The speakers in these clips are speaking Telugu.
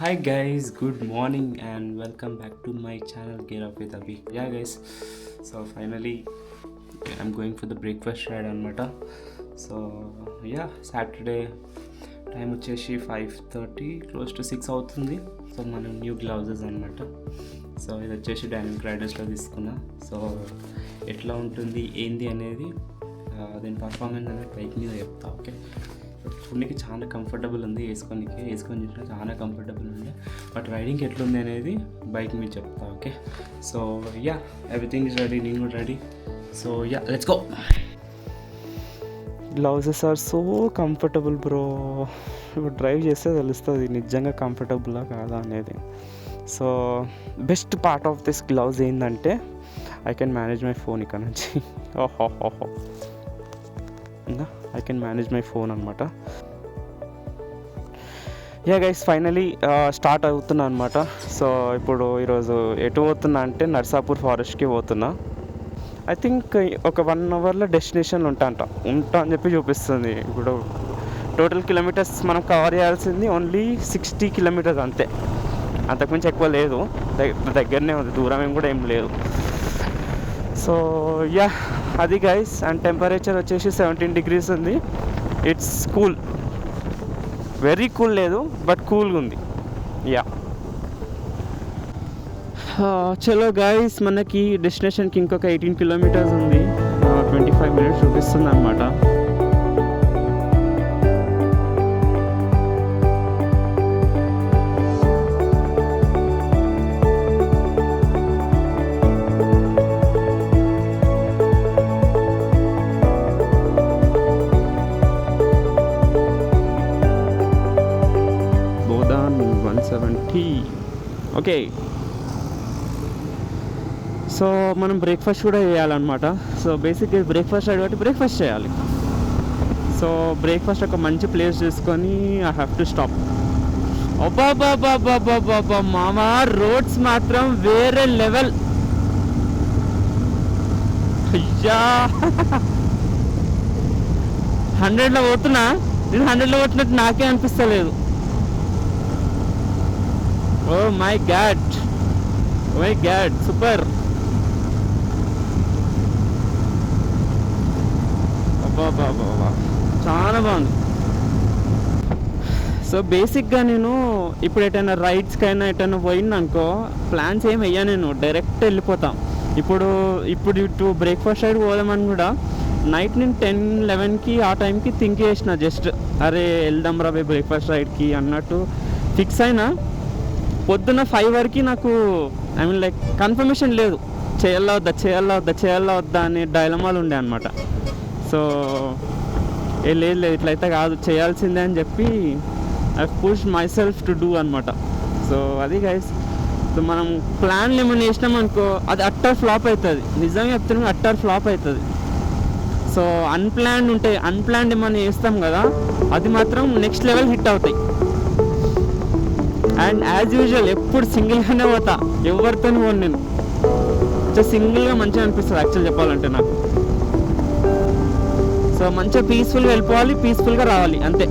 Hi guys, good morning and welcome back to my channel Gear Up with Abhi. Yeah guys, so finally I'm going for the breakfast ride anamata. So yeah, Saturday time వచ్చేసి 5:30 క్లోజ్ టు 6 అవుతుంది. సో మనం న్యూ గ్లౌజెస్ అనమాట. సో ఇది వచ్చేసి డైనమిక్ రైడర్స్లో తీసుకున్నా. సో ఎట్లా ఉంటుంది ఏంది అనేది దీని పర్ఫార్మెన్స్ అనేది బైక్ మీద చెప్తా. ఓకే, చూడడానికి చాలా కంఫర్టబుల్ ఉంది, వేసుకొని చూసినా చాలా కంఫర్టబుల్ ఉంది. బట్ రైడింగ్ ఎట్లుంది అనేది బైక్ మీద చెప్తా. Okay, so yeah, everything is ready, నేను కూడా ready. So yeah, let's go. Gloves are so comfortable bro. ఇప్పుడు డ్రైవ్ చేస్తే తెలుస్తుంది నిజంగా కంఫర్టబుల్లా కాదా అనేది. So best part of this glove ఏంటంటే I can manage my phone ఇక్కడ నుంచి. ఓహో, I can manage my phone అనమాట. యా గైస్, ఫైనలీ స్టార్ట్ అవుతున్నా అనమాట. సో ఇప్పుడు ఈరోజు ఎటు పోతున్నా అంటే నర్సాపూర్ ఫారెస్ట్కి పోతున్నా. ఐ థింక్ ఒక 1 అవర్లో డెస్టినేషన్లో ఉంటా అని చెప్పి చూపిస్తుంది. ఇప్పుడు టోటల్ కిలోమీటర్స్ మనం కవర్ చేయాల్సింది ఓన్లీ 60 కిలోమీటర్స్ అంతే, అంతకుమించి ఎక్కువ లేదు. దగ్గరనే ఉంది, దూరం ఏం కూడా ఏం లేదు. సో యా, అది గైస్. అండ్ టెంపరేచర్ వచ్చేసి 17 degrees ఉంది. ఇట్స్ కూల్, వెరీ కూల్ లేదు, బట్ కూల్గా ఉంది. యా, చలో గైస్, మనకి డెస్టినేషన్కి ఇంకొక 18 kilometers ఉంది. 25 minutes చూపిస్తుంది అనమాట. బోధాన్ 170. ఓకే, సో మనం బ్రేక్ఫాస్ట్ కూడా చేయాలన్నమాట. సో బేసిక్గా బ్రేక్ఫాస్ట్ కాబట్టి బ్రేక్ఫాస్ట్ చేయాలి. సో బ్రేక్ఫాస్ట్ ఒక మంచి ప్లేస్ చూసుకొని ఐ హ్యావ్ టు స్టాప్. అబ్బాబాబాబాబాబా మామా, రోడ్స్ మాత్రం వేరే లెవెల్. అయ్యా, 100లో పోతున్నా నేను, 100లో పోతున్నట్టు నాకే అనిపిస్తలేదు. Oh my god, super. బాబా, చాలా బాగుంది. సో బేసిక్గా నేను ఇప్పుడు ఎటైనా రైడ్స్కైనా ఎటైనా పోయిందనుకో ప్లాన్స్ ఏం వెయ్యా, నేను డైరెక్ట్ వెళ్ళిపోతాం. ఇప్పుడు ఇటు బ్రేక్ఫాస్ట్ సైడ్ పోదామని కూడా నైట్ నేను 10-11కి ఆ టైంకి థింక్ చేసిన, జస్ట్ అరే వెళ్దాం రా బ్రేక్ఫాస్ట్ రైడ్కి అన్నట్టు ఫిక్స్ అయినా. పొద్దున్న 5 వరకు నాకు ఐ మీన్ లైక్ కన్ఫర్మేషన్ లేదు, చేయాలా వద్దా అనే డైలమాలు ఉండే అనమాట. సో లేదు ఇట్లయితే కాదు, చేయాల్సిందే అని చెప్పి I push my self to do అనమాట. సో అది గైస్. సో మనం ప్లాన్లు ఏమైనా చేసినాం అనుకో అది అట్టర్ ఫ్లాప్ అవుతుంది. నిజంగా చెప్తున్నాం, అట్టర్ ఫ్లాప్ అవుతుంది. సో అన్ప్లాన్డ్ ఏమైనా చేస్తాం కదా, అది మాత్రం నెక్స్ట్ లెవెల్ హిట్ అవుతాయి. అండ్ యాజ్ యూజువల్ ఎప్పుడు సింగిల్గానే పోతా, ఎవరితో పోను నేను. సో సింగిల్గా మంచిగా అనిపిస్తుంది యాక్చువల్ చెప్పాలంటే నాకు. సో మంచిగా పీస్ఫుల్గా వెళ్ళిపోవాలి, పీస్ఫుల్గా రావాలి, అంతే.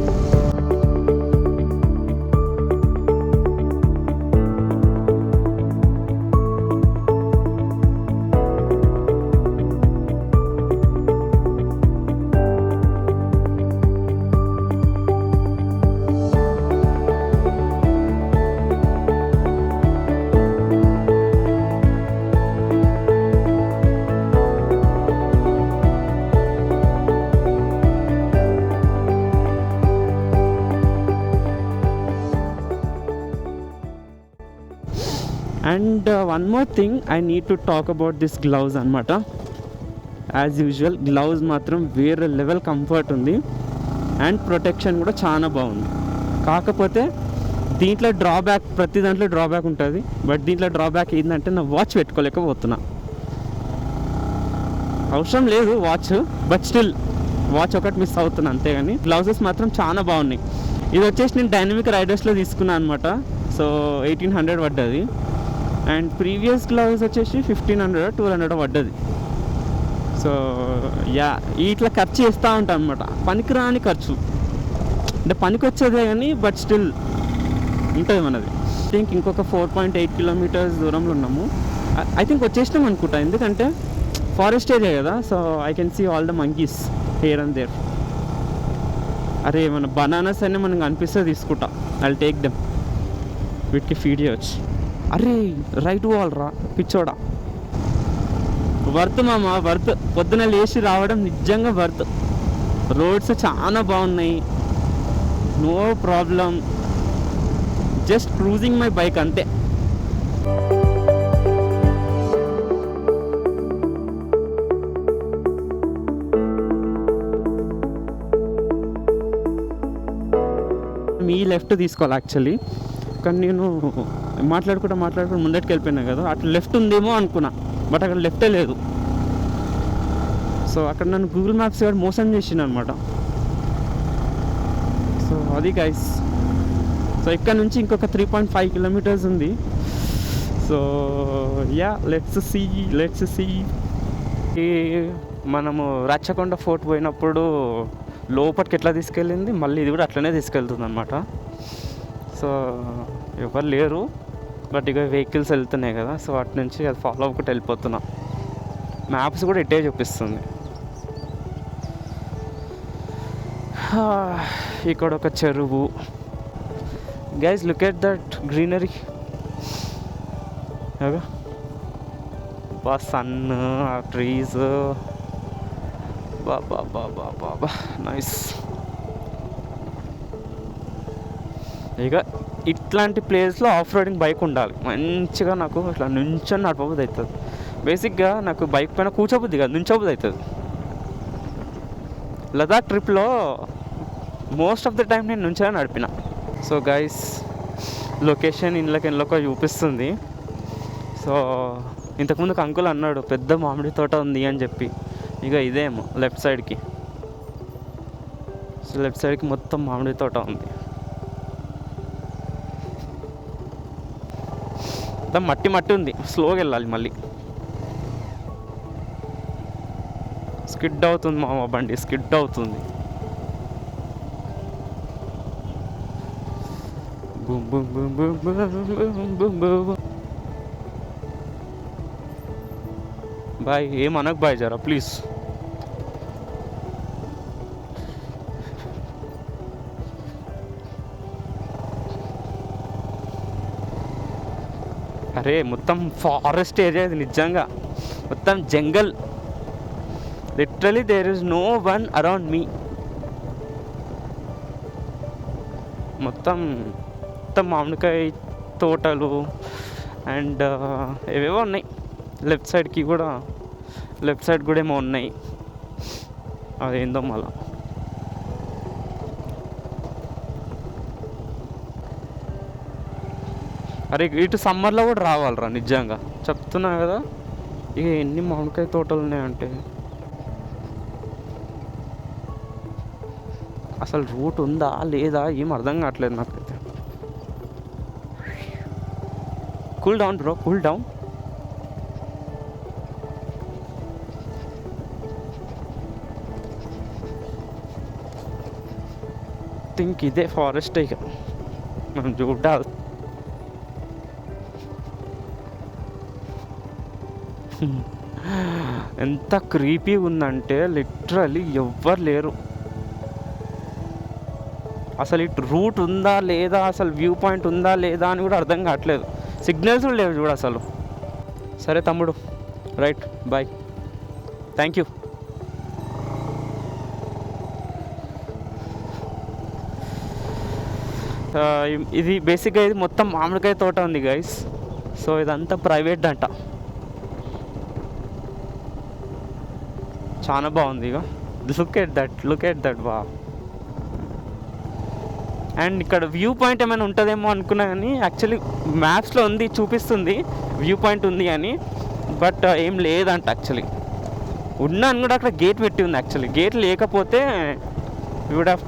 And one more thing I need to talk about this gloves అనమాట. యాజ్ యూజువల్ గ్లౌజ్ మాత్రం వేరే లెవెల్ కంఫర్ట్ ఉంది అండ్ ప్రొటెక్షన్ కూడా చాలా బాగుంది. కాకపోతే దీంట్లో డ్రాబ్యాక్, ప్రతి దాంట్లో డ్రాబ్యాక్ ఉంటుంది. బట్ దీంట్లో డ్రాబ్యాక్ ఏంటంటే నా వాచ్ పెట్టుకోలేకపోతున్నా. అవసరం లేదు వాచ్, బట్ స్టిల్ వాచ్ ఒకటి మిస్ అవుతున్నా అంతేగాని గ్లౌజెస్ మాత్రం చాలా బాగున్నాయి. ఇది వచ్చేసి నేను డైనమిక్ రైడర్స్లో తీసుకున్నాను అనమాట. సో 1800 పడ్డది. అండ్ ప్రీవియస్ గ్లౌజ్ వచ్చేసి 1500-1200 పడ్డది. సో యా, ఇట్లా ఖర్చు చేస్తూ ఉంటాను అనమాట. పనికిరాని ఖర్చు అంటే పనికి వచ్చేదే కానీ బట్ స్టిల్ ఉంటుంది మనది. థింక్ ఇంకొక 4.8 కిలోమీటర్స్ దూరంలో ఉన్నాము. ఐ థింక్ వచ్చేసినాం అనుకుంటా, ఎందుకంటే ఫారెస్ట్ ఏరియా కదా. So I can see all the monkeys here and there. అరే మన బనానాస్ అన్నీ మనకు అనిపిస్తే తీసుకుంటా, ఐ టేక్ దెమ్, వీటికి ఫీడ్ చేయవచ్చు. అరే రైట్ వాల్ రా పిచ్చోడా, వర్త్ మామ వర్త్. పొద్దున లేచి రావడం నిజంగా వర్త్. రోడ్స్ చాలా బాగున్నాయి, no problem, just cruising my bike అంతే. మీ లెఫ్ట్ తీసుకోవాలి యాక్చువల్లీ, కానీ నేను మాట్లాడుకుంటూ ముందటికి వెళ్ళిపోయినా కదా, అట్లా లెఫ్ట్ ఉందేమో అనుకున్నా, బట్ అక్కడ లెఫ్టే లేదు. సో అక్కడ నన్ను గూగుల్ మ్యాప్స్ గారు మోసం చేసిండు అనమాట. సో అది గైస్. సో ఇక్కడ నుంచి ఇంకొక 3.5 కిలోమీటర్స్ ఉంది. So yeah let's see. మనము రచ్చకొండ ఫోర్ట్ పోయినప్పుడు లోపలికి ఎట్లా తీసుకెళ్ళింది, మళ్ళీ ఇది కూడా అట్లనే తీసుకెళ్తుంది అనమాట. సో ఎవరు లేరు, బట్ ఇక వెహికల్స్ వెళ్తున్నాయి కదా, సో అటు నుంచి అది ఫాలో అవ్వకుండా వెళ్ళిపోతున్నా. మ్యాప్స్ కూడా ఇట్టే చూపిస్తుంది. ఇక్కడ ఒక చెరువు. Guys look at that greenery. బా సన్, ఆ ట్రీస్, బాబా నైస్. ఇక ఇట్లాంటి ప్లేస్లో ఆఫ్ రోడింగ్ బైక్ ఉండాలి మంచిగా. నాకు ఇట్లా నుంచొని నడపబుద్ధి అవుతుంది. బేసిక్గా నాకు బైక్ పైన కూర్చోబుద్ధి కాదు, నుంచోబుద్ధి అవుతుంది. లదాఖ్ ట్రిప్లో మోస్ట్ ఆఫ్ ద టైం నేను నుంచే నడిపిన. సో గైస్ లొకేషన్ ఇండ్లకి చూపిస్తుంది. సో ఇంతకుముందు అంకుల్ అన్నాడు పెద్ద మామిడి తోట ఉంది అని చెప్పి. ఇక ఇదేమో లెఫ్ట్ సైడ్కి. సో లెఫ్ట్ సైడ్కి మొత్తం మామిడి తోట ఉంది. మట్టి ఉంది, స్లోగా వెళ్ళాలి. మళ్ళీ స్కిడ్ అవుతుంది మా బండి, స్కిడ్ అవుతుంది. బాయ్ ఏమనకు బాయ్ జరా ప్లీజ్. అరే మొత్తం ఫారెస్ట్ ఏరియా ఇది, నిజంగా మొత్తం జంగల్. Literally there is no one around me. మొత్తం మామిడికాయ తోటలు అండ్ ఏవేవో ఉన్నాయి. లెఫ్ట్ సైడ్ కూడా ఏమో ఉన్నాయి, అదేందో మళ్ళా. అరే ఇటు సమ్మర్లో కూడా రావాలరా నిజంగా చెప్తున్నా కదా. ఇక ఎన్ని మామిడికాయ తోటలు ఉన్నాయంటే అసలు రూట్ ఉందా లేదా ఏం అర్థం కావట్లేదు నాకైతే. Cool down bro, cool down. Think ఇదే ఫారెస్ట్ ఇక మనం చూడాలి. ఎంత క్రీపీ ఉందంటే లిటరలీ ఎవ్వరు లేరు అసలు. ఇటు రూట్ ఉందా లేదా, అసలు వ్యూ పాయింట్ ఉందా లేదా అని కూడా అర్థం కావట్లేదు. సిగ్నల్స్ కూడా లేవు చూడు అసలు. సరే తమ్ముడు, రైట్, బాయ్, థ్యాంక్ యూ. ఇది బేసిక్గా ఇది మొత్తం మామిడికాయ తోట ఉంది గైస్. సో ఇదంతా ప్రైవేట్ అంట. చాలా బాగుంది. ఇక లుక్ ఎట్ దట్ వా. అండ్ ఇక్కడ వ్యూ పాయింట్ ఏమైనా ఉంటుందేమో అనుకున్నా, కానీ యాక్చువల్లీ మ్యాప్స్లో ఉంది, చూపిస్తుంది వ్యూ పాయింట్ ఉంది అని, బట్ ఏం లేదంట. యాక్చువల్లీ ఉన్నాను కూడా అక్కడ గేట్ పెట్టి ఉంది. యాక్చువల్లీ గేట్ లేకపోతే you would have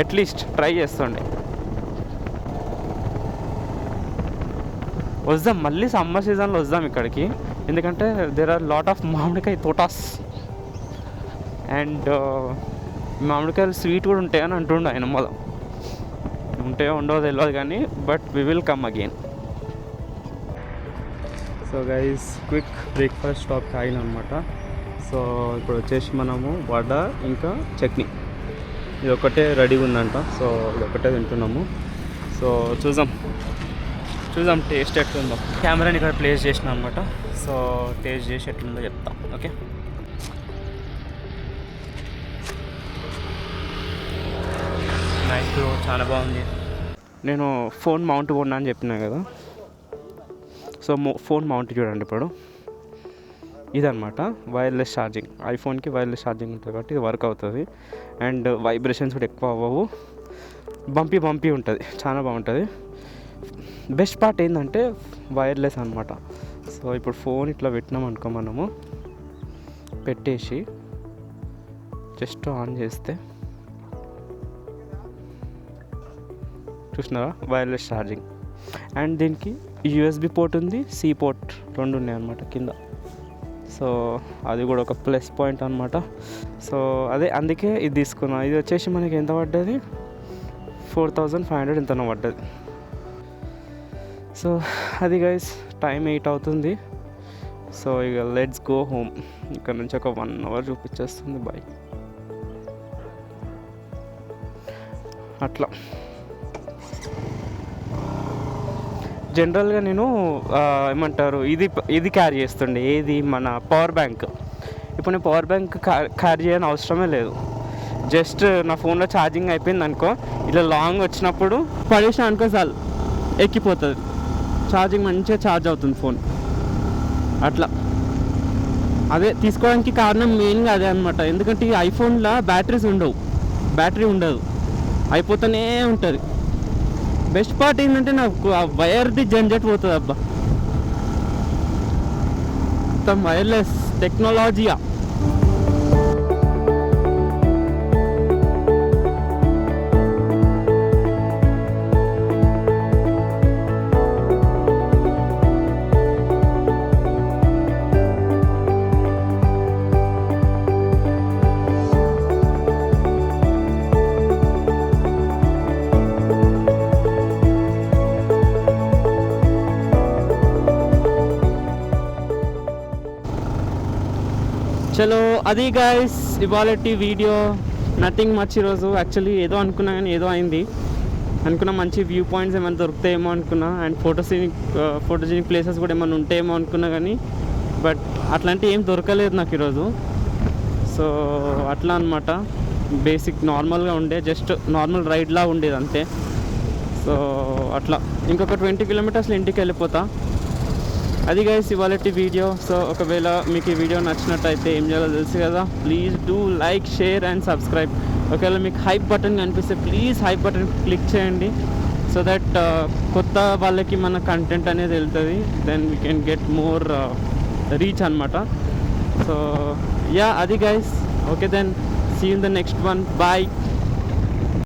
at least try చేస్తుండే. వద్దాం మళ్ళీ సమ్మర్ సీజన్లో వద్దాం ఇక్కడికి, ఎందుకంటే దేర్ ఆర్ లాట్ ఆఫ్ మామిడికాయ తోటాస్. అండ్ మామిడికాయలు స్వీట్ కూడా ఉంటాయని అంటుండే ఆయన. మొదలు ఉంటాయో ఉండవో తెలియదు కానీ, but we will come again. So guys quick breakfast స్టాప్కి ఆగిన అనమాట. సో ఇప్పుడు వచ్చేసి మనము వడ ఇంకా చట్నీ ఇది ఒకటే రెడీగా ఉందంట. సో ఇది ఒకటే తింటున్నాము. సో చూద్దాం టేస్ట్ ఎట్లుందో. కెమెరాని ఇక్కడ ప్లేస్ చేసిన అనమాట. సో టేస్ట్ చేసి ఎట్లుందో చెప్తాం. ఓకే, నైస్ బ్రో, చాలా బాగుంది. నేను ఫోన్ మౌంట్ కొన్నా అని చెప్పినా కదా. సో ఫోన్ మౌంట్ చూడండి ఇప్పుడు ఇదనమాట. వైర్లెస్ ఛార్జింగ్, ఐఫోన్కి వైర్లెస్ ఛార్జింగ్ ఉంటుంది కాబట్టి ఇది వర్క్ అవుతుంది. అండ్ వైబ్రేషన్స్ కూడా ఎక్కువ అవ్వవు. బంపీ ఉంటుంది, చాలా బాగుంటుంది. బెస్ట్ పార్ట్ ఏంటంటే వైర్లెస్ అనమాట. సో ఇప్పుడు ఫోన్ ఇట్లా పెట్టినాం అనుకో, మనము పెట్టేసి జస్ట్ ఆన్ చేస్తే చూసినారా వైర్లెస్ ఛార్జింగ్. అండ్ దీనికి యూఎస్బి పోర్ట్ ఉంది, సి పోర్ట్ రెండు ఉన్నాయి అనమాట కింద. సో అది కూడా ఒక ప్లస్ పాయింట్ అనమాట. సో అందుకే ఇది తీసుకున్నా. ఇది వచ్చేసి మనకి ఎంత పడ్డది, 4500 ఎంతనో పడ్డది. సో అది గైస్, టైం 8 అవుతుంది. సో ఇక లెట్స్ గో హోమ్. ఇక్కడ నుంచి ఒక 1 hour చూపించేస్తుంది బై. అట్లా జనరల్గా నేను ఏమంటారు ఇది క్యారీ చేస్తుండే, ఏది మన పవర్ బ్యాంక్. ఇప్పుడు నేను పవర్ బ్యాంక్ క్యారీ చేయని అవసరమే లేదు. జస్ట్ నా ఫోన్లో ఛార్జింగ్ అయిపోయింది అనుకో, ఇట్లా లాంగ్ వచ్చినప్పుడు పడేసిన అనుకో చాలు, ఎక్కిపోతుంది. ఛార్జింగ్ మంచిగా ఛార్జ్ అవుతుంది ఫోన్. అట్లా అదే తీసుకోవడానికి కారణం మెయిన్గా అదే అనమాట. ఎందుకంటే ఈ ఐఫోన్లో బ్యాటరీ ఉండదు, అయిపోతూనే ఉంటుంది. బెస్ట్ పార్ట్ ఏంటంటే నాకు ఆ వైర్ది జంజట్ పోతుంది అబ్బా. మొత్తం వైర్లెస్ టెక్నాలజీయా. చలో అది గైస్ ఇవాళ వీడియో. నథింగ్ మచ్ ఈరోజు. యాక్చువల్లీ ఏదో అనుకున్నా కానీ ఏదో అయింది. అనుకున్నా మంచి వ్యూ పాయింట్స్ ఏమైనా దొరుకుతాయేమో అనుకున్నా, అండ్ ఫోటోజెనిక్ ప్లేసెస్ కూడా ఏమైనా ఉంటాయేమో అనుకున్నా కానీ బట్ అట్లాంటివి ఏం దొరకలేదు నాకు ఈరోజు. సో అట్లా అనమాట. బేసిక్ నార్మల్గా ఉండే, జస్ట్ నార్మల్ రైడ్లా ఉండేది అంతే. సో అట్లా ఇంకొక 20 kilometers ఇంటికి వెళ్ళిపోతా. అది గైస్ ఇవాళ వీడియో. సో ఒకవేళ మీకు ఈ వీడియో నచ్చినట్టయితే ఏం చేయాలో తెలుసు కదా, please do like, share and subscribe. ఒకవేళ మీకు హైప్ బటన్ కనిపిస్తే ప్లీజ్ హైప్ బటన్ క్లిక్ చేయండి. సో దట్ కొత్త వాళ్ళకి మన కంటెంట్ అనేది వెళ్తుంది. Then we can get more reach అనమాట. సో యా అది guys. Okay then see in the next one. Bye.